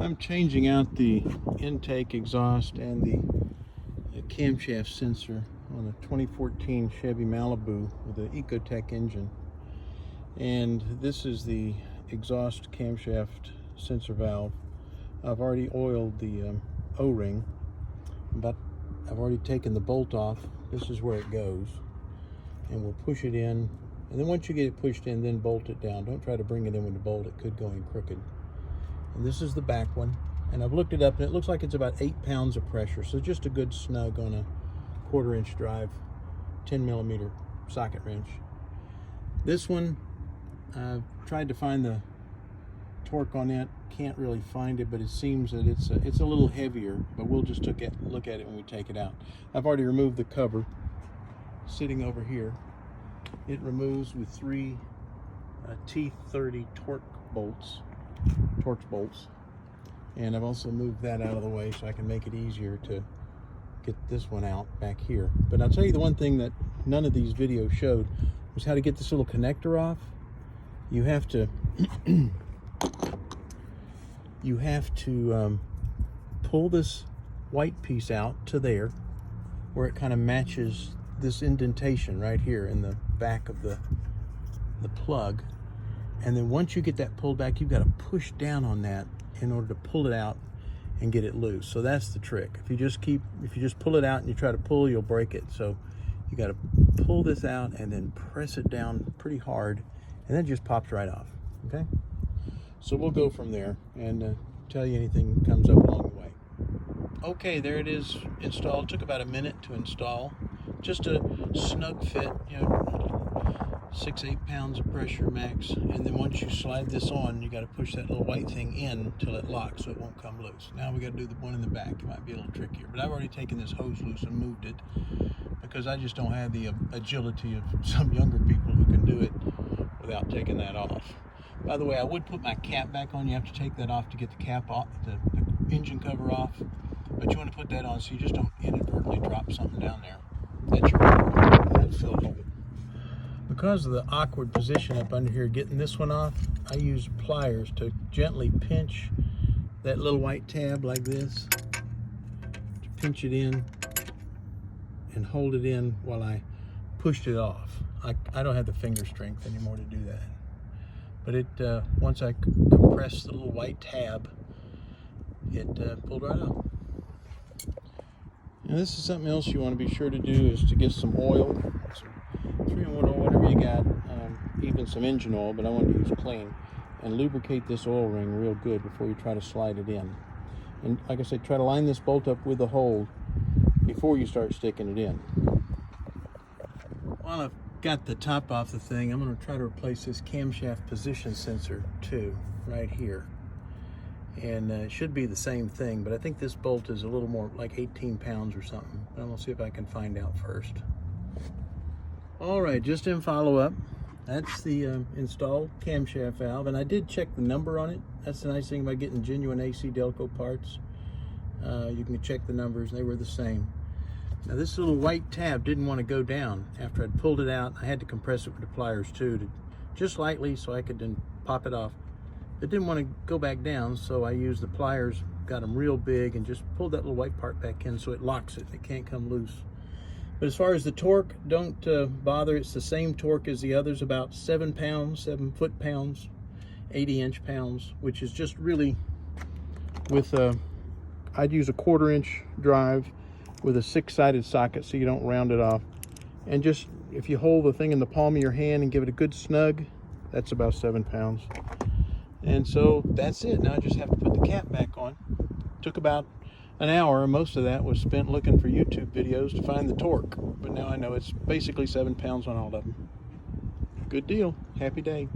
I'm changing out the intake exhaust and the camshaft sensor on a 2014 Chevy Malibu with an ECOTEC engine. And this is the exhaust camshaft sensor valve. I've already oiled the O-ring, but I've already taken the bolt off. This is where it goes. And we'll push it in. And then once you get it pushed in, then bolt it down. Don't try to bring it in with the bolt. It could go in crooked. And this is the back one. And I've looked it up, and it looks like it's about 8 pounds of pressure. So just a good snug on a 1/4 inch drive, 10mm socket wrench. This one, I've tried to find the torque on it. Can't really find it, but it seems that it's a little heavier. But we'll just look at it when we take it out. I've already removed the cover, sitting over here. It removes with 3 T30 torque bolts. And I've also moved that out of the way so I can make it easier to get this one out back here. But I'll tell you the one thing that none of these videos showed was how to get this little connector off. You have to pull this white piece out to there where it kind of matches this indentation right here in the back of the plug. And then once you get that pulled back, you've got to push down on that in order to pull it out and get it loose. So that's the trick. If you just pull it out and you try to pull, you'll break it. So you got to pull this out and then press it down pretty hard, and then it just pops right off. Okay? So we'll go from there and tell you anything that comes up along the way. Okay, there it is installed. It took about a minute to install. Just a snug fit, 6-8 pounds of pressure max. And then once you slide this on, you got to push that little white thing in till it locks so it won't come loose. Now we got to do the one in the back. It might be a little trickier, but I've already taken this hose loose and moved it because I just don't have the agility of some younger people who can do it without taking that off. By the way, I would put my cap back on. You have to take that off to get the cap off, the engine cover off, but you want to put that on so you just don't inadvertently drop something down there. That's your filter. Because of the awkward position up under here, getting this one off, I use pliers to gently pinch that little white tab like this, to pinch it in and hold it in while I pushed it off. I don't have the finger strength anymore to do that. But it once I compressed the little white tab, it pulled right off. Now this is something else you want to be sure to do, is to get some oil, some 3-in-1 oil, whatever you got, even some engine oil, but I want to use clean, and lubricate this oil ring real good before you try to slide it in. And like I said, try to line this bolt up with the hole before you start sticking it in. While I've got the top off the thing, I'm going to try to replace this camshaft position sensor too, right here. And it should be the same thing, but I think this bolt is a little more, like 18 pounds or something. I'm going to see if I can find out first. All right, just in follow-up, that's the installed camshaft valve, and I did check the number on it. That's the nice thing about getting genuine AC Delco parts. You can check the numbers, they were the same. Now this little white tab didn't want to go down. After I'd pulled it out, I had to compress it with the pliers too, just lightly so I could then pop it off. It didn't want to go back down, so I used the pliers, got them real big, and just pulled that little white part back in so it locks it. It can't come loose. But as far as the torque, don't bother. It's the same torque as the others, about 7 pounds, 7 foot-pounds, 80 inch-pounds, which is just really with I'd use a 1/4 inch drive with a 6-sided socket so you don't round it off. And just, if you hold the thing in the palm of your hand and give it a good snug, that's about 7 pounds. And so that's it. Now I just have to put the cap back on. Took about an hour. Most of that was spent looking for YouTube videos to find the torque. But now I know it's basically 7 pounds on all of them. Good deal. Happy day.